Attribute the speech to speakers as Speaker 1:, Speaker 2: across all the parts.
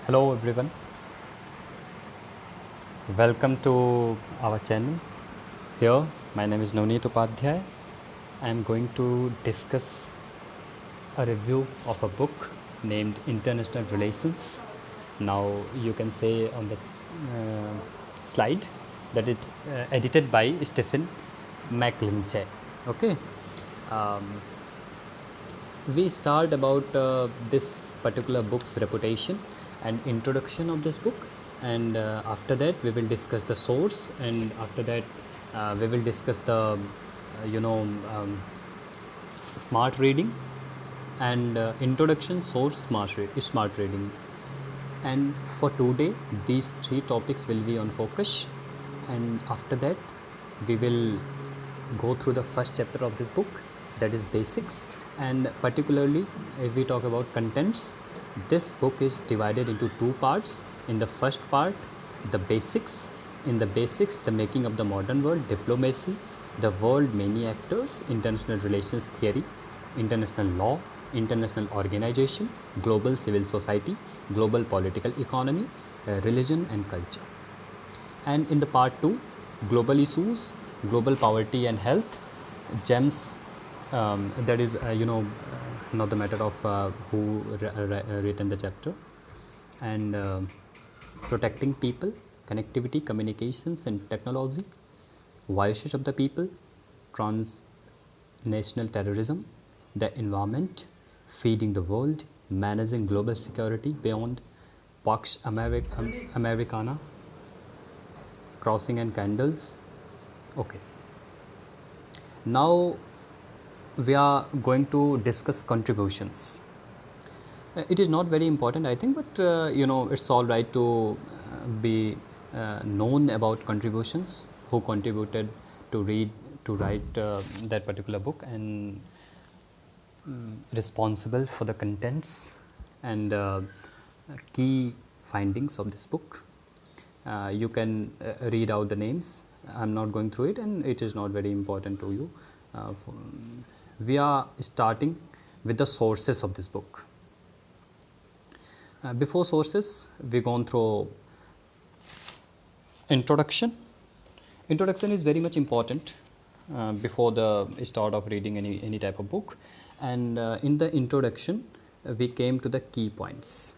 Speaker 1: Hello everyone, welcome to our channel. Here, my name is Navneet Upadhyay. I am going to discuss a review of a book named International Relations. Now, you can say on the slide that it's edited by Stephen McLinchey. Okay. Um, we start about this particular book's reputation and introduction of this book, and after that we will discuss the source, and after that we will discuss the you know smart reading and introduction, source, smart reading. And for today these three topics will be on focus, and after that we will go through the first chapter of this book, that is basics. And particularly if we talk about contents, this book is divided into two parts. In the first part, the basics. In the basics, the making of the modern world, diplomacy, the world, many actors, international relations theory, international law, international organization, global civil society, global political economy, religion and culture. And in the part 2, global issues, global poverty and health, gems, that is not the matter of who written the chapter, and protecting people, connectivity, communications and technology, voices of the people, transnational terrorism, the environment, feeding the world, managing global security beyond Pax Americana, crossing and candles. Okay. Now we are going to discuss contributions. It is not very important, I think, but it's all right to be known about contributions, who contributed to write that particular book, and responsible for the contents and key findings of this book. You can read out the names. I'm not going through it, and it is not very important to you. We are starting with the sources of this book. Before sources, we've gone through introduction. Introduction is very much important before the start of reading any type of book. And in the introduction, we came to the key points.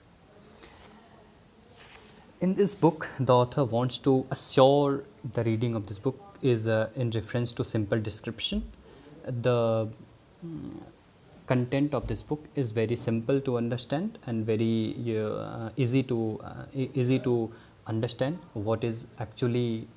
Speaker 1: In this book, the author wants to assure the reading of this book is in reference to simple description. The content of this book is very simple to understand and very easy to understand what is actually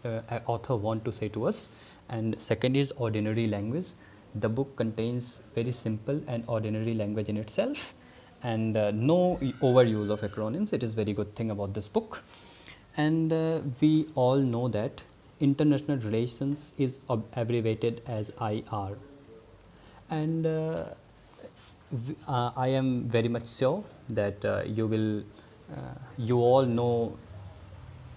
Speaker 1: author want to say to us. And second is ordinary language. The book contains very simple and ordinary language in itself, and no overuse of acronyms. It is very good thing about this book. And we all know that international relations is abbreviated as IR, and I am very much sure that you all know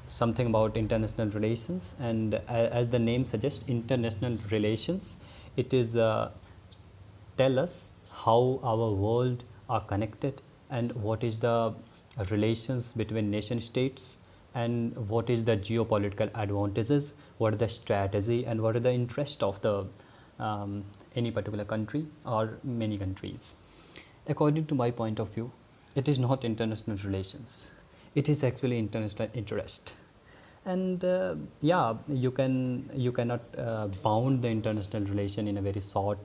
Speaker 1: something about international relations. And as the name suggests, international relations, it is tell us how our world are connected, and what is the relations between nation states, and what is the geopolitical advantages, what are the strategy, and what are the interest of the any particular country or many countries. According to my point of view, it is not international relations. It is actually international interest. And you cannot bound the international relation in a very short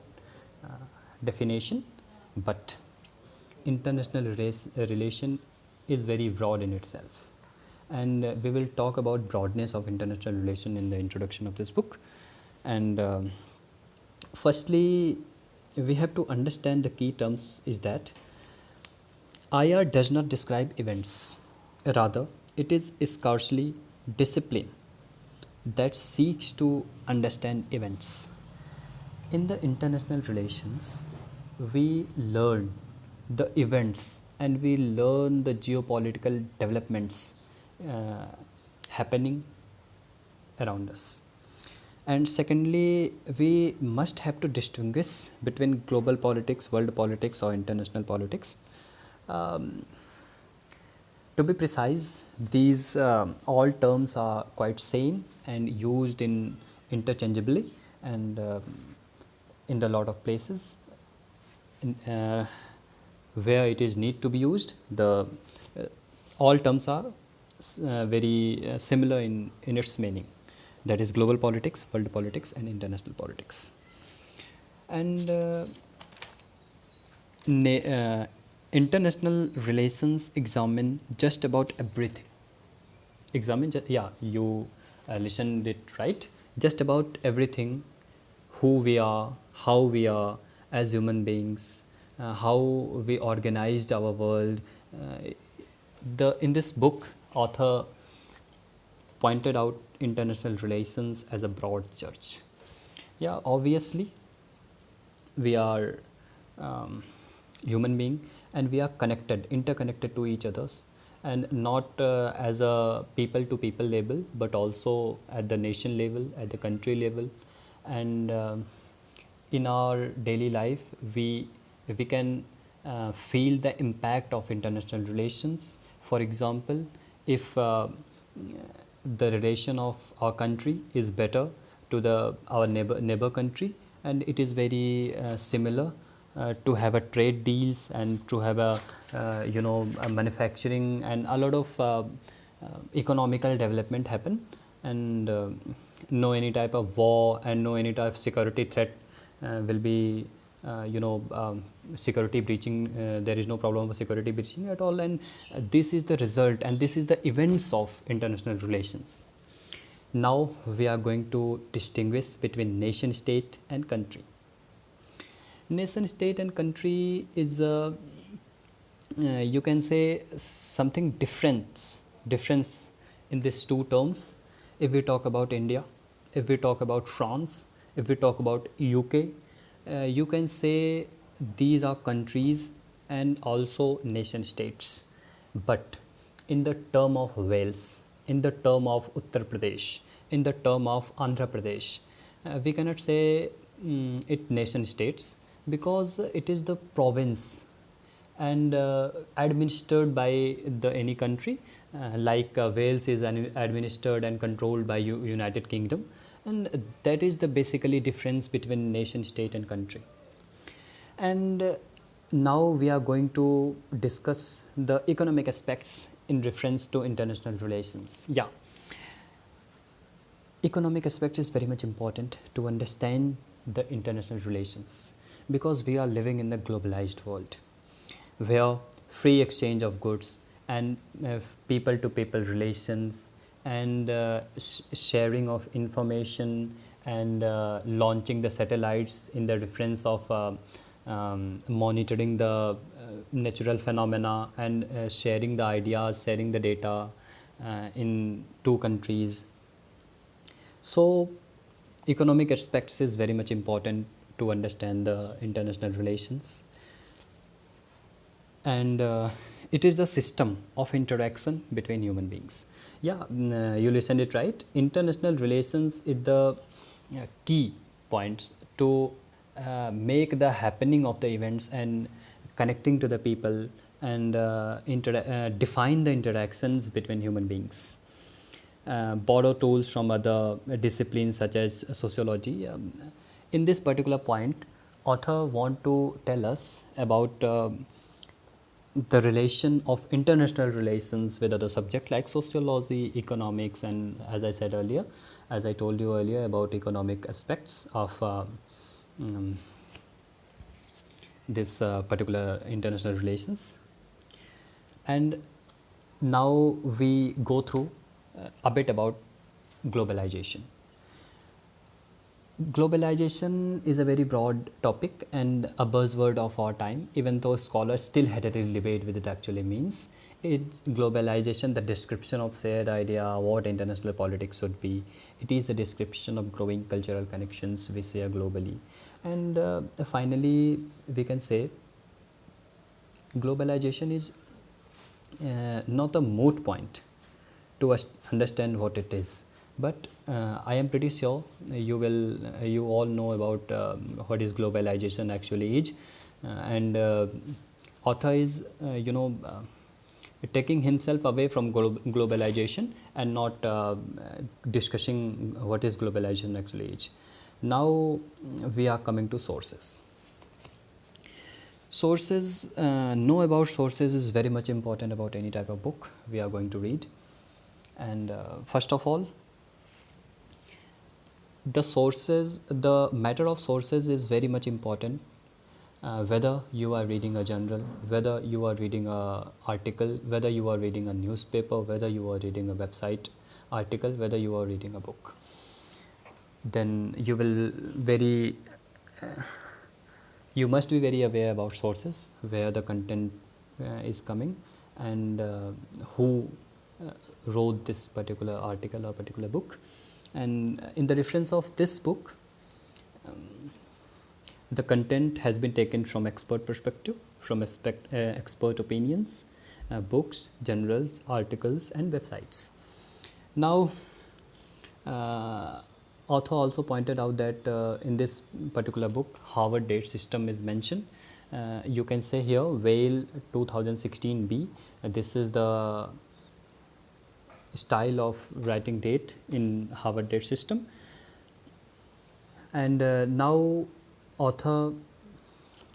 Speaker 1: definition, but international relation is very broad in itself. And we will talk about broadness of international relation in the introduction of this book. And firstly, we have to understand the key terms is that IR does not describe events. Rather, it is scarcely discipline that seeks to understand events. In the international relations, we learn the events and we learn the geopolitical developments happening around us. And secondly, we must have to distinguish between global politics, world politics or international politics. To be precise, these all terms are quite same and used in interchangeably, and in the lot of places in, where it is need to be used, the all terms are very similar in its meaning, that is global politics, world politics, and international politics. And international relations examine just about everything. Yeah, you listened it right. Just about everything: who we are, how we are as human beings, how we organized our world. In this book, author pointed out international relations as a broad church. Yeah, obviously, we are human being, and we are connected, interconnected to each others, and not as a people to people level, but also at the nation level, at the country level. And in our daily life, we can feel the impact of international relations. For example, if the relation of our country is better to our neighbor country, and it is very similar to have a trade deals, and to have a a manufacturing, and a lot of economical development happen, and no any type of war, and no any type of security threat will be security breaching. There is no problem of security breaching at all, and this is the result, and this is the events of international relations. Now we are going to distinguish between nation state and country. Nation state and country is you can say something difference in these two terms. If we talk about India, if we talk about France, if we talk about UK, you can say these are countries and also nation states. But in the term of Wales, in the term of Uttar Pradesh, in the term of Andhra Pradesh, we cannot say it nation states, because it is the province and administered by any country, like Wales is administered and controlled by United Kingdom, and that is the basically difference between nation state and country. And now we are going to discuss the economic aspects in reference to international relations. Yeah, economic aspect is very much important to understand the international relations, because we are living in the globalized world where free exchange of goods and people to people relations, and sharing of information, and launching the satellites in the reference of monitoring the natural phenomena, and sharing the ideas, sharing the data in two countries. So economic aspects is very much important to understand the international relations. And it is the system of interaction between human beings. Yeah, you listened it right. International relations is the key points to make the happening of the events, and connecting to the people, and define the interactions between human beings. Borrow tools from other disciplines such as sociology. In this particular point, author want to tell us about the relation of international relations with other subjects like sociology, economics, and as I said earlier, as I told you earlier about economic aspects of this particular international relations. And now we go through a bit about globalization. Globalization is a very broad topic and a buzzword of our time, even though scholars still had a real debate with it actually means. Globalization, the description of shared idea, what international politics should be. It is a description of growing cultural connections we share globally. And finally, we can say globalization is not a moot point to understand what it is. But I am pretty sure you all know about what is globalization actually is, and author is taking himself away from globalization and not discussing what is globalization actually is. Now we are coming to sources. Sources, know about sources is very much important about any type of book we are going to read. And first of all, the matter of sources is very much important. Whether you are reading a journal, whether you are reading a article, whether you are reading a newspaper, whether you are reading a website article, whether you are reading a book, then you must be very aware about sources, where the content is coming, and who wrote this particular article or particular book. And in the reference of this book, the content has been taken from expert perspective, from expert opinions, books, journals, articles, and websites. Now, author also pointed out that in this particular book, Harvard date system is mentioned. You can say here Whale 2016B. This is the style of writing date in Harvard date system. And now author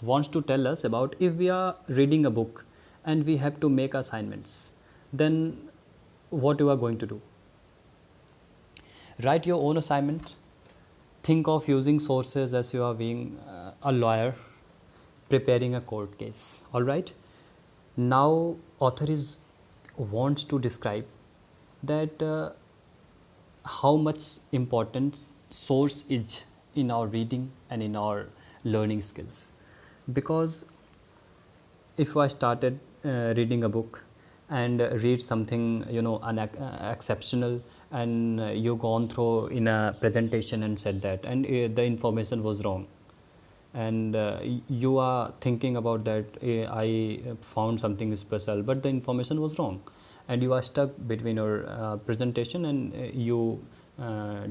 Speaker 1: wants to tell us about, if we are reading a book and we have to make assignments, then what you are going to do. Write your own assignment. Think of using sources as you are being a lawyer preparing a court case. All right. Now author wants to describe that how much important source is in our reading and in our learning skills. Because if I started reading a book and read something exceptional, and you gone through in a presentation and said that, and the information was wrong, and you are thinking about that, I found something special, but the information was wrong, and you are stuck between your presentation and you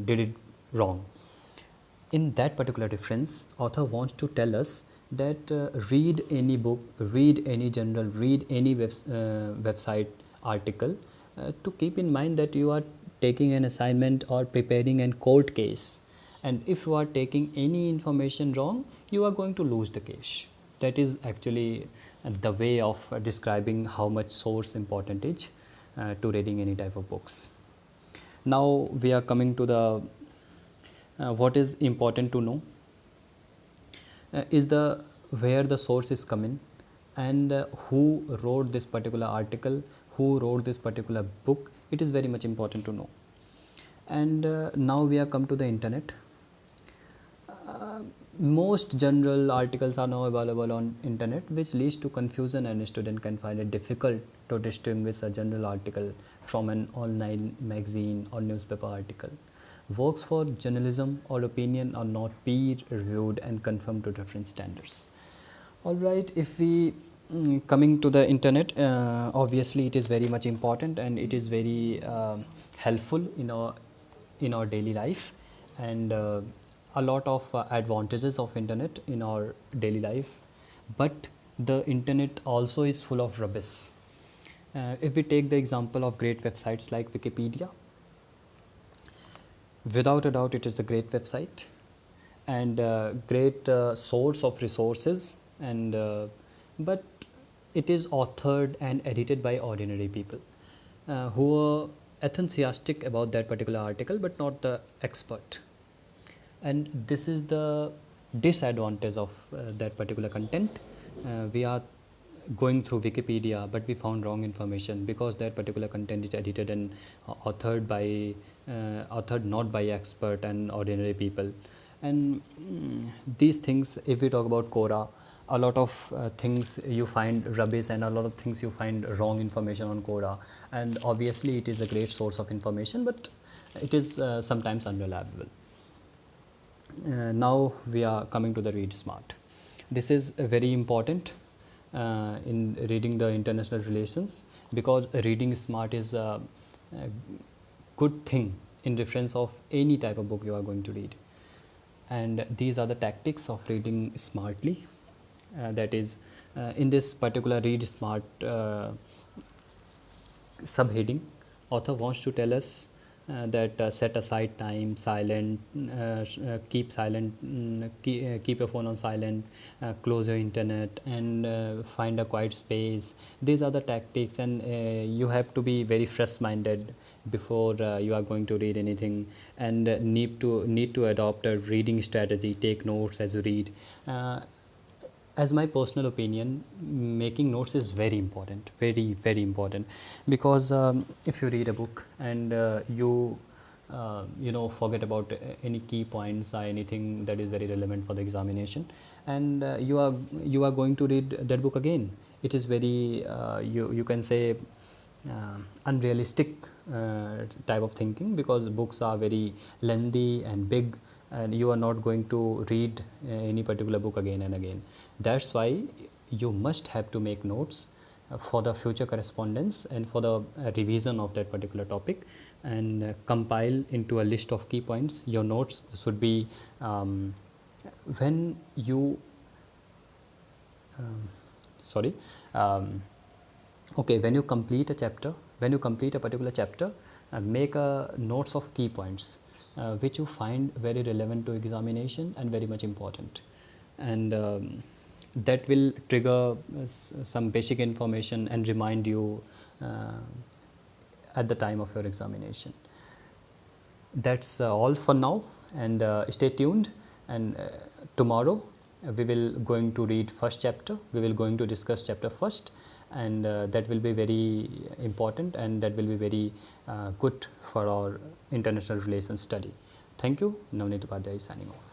Speaker 1: did it wrong. In that particular difference, author wants to tell us that read any book, read any journal, read any website article, to keep in mind that you are taking an assignment or preparing a court case, and if you are taking any information wrong, you are going to lose the case. That is actually the way of describing how much source important is to reading any type of books. Now we are coming to the what is important to know is the where the source is coming, and who wrote this particular article, who wrote this particular book. It is very much important to know. And now we are come to the internet. Most journal articles are now available on internet, which leads to confusion, and a student can find it difficult to distinguish a journal article from an online magazine or newspaper article. Works for journalism or opinion are not peer reviewed and conform to different standards. All right, if we coming to the internet, obviously it is very much important, and it is very helpful in our daily life, and a lot of advantages of internet in our daily life. But the internet also is full of rubbish. If we take the example of great websites like Wikipedia, without a doubt it is a great website and great source of resources, and but it is authored and edited by ordinary people who are enthusiastic about that particular article but not the expert. And this is the disadvantage of that particular content. We are going through Wikipedia, but we found wrong information because that particular content is edited and authored not by expert and ordinary people. And these things, if we talk about Quora, a lot of things you find rubbish, and a lot of things you find wrong information on Quora. And obviously it is a great source of information, but it is sometimes unreliable. Now we are coming to the read smart. This is very important in reading the international relations, because reading smart is a good thing in reference of any type of book you are going to read. And these are the tactics of reading smartly. That is, in this particular read smart subheading, author wants to tell us that set aside time, keep silent, keep your phone on silent, close your internet, and find a quiet space. These are the tactics, and you have to be very fresh minded before you are going to read anything, and need to adopt a reading strategy. Take notes as you read. As my personal opinion, making notes is very important, very important, because if you read a book and forget about any key points or anything that is very relevant for the examination, and you are going to read that book again, it is very you can say unrealistic type of thinking, because books are very lengthy and big, and you are not going to read any particular book again and again. That's why you must have to make notes for the future correspondence and for the revision of that particular topic, and compile into a list of key points. Your notes should be when you sorry okay, when you complete a chapter, when you complete a particular chapter, make a notes of key points which you find very relevant to examination and very much important, and that will trigger some basic information and remind you at the time of your examination. That's all for now, and stay tuned, and tomorrow we will going to read first chapter. We will going to discuss chapter first, and that will be very important, and that will be very good for our international relations study. Thank you. Navneet Upadhyay signing off.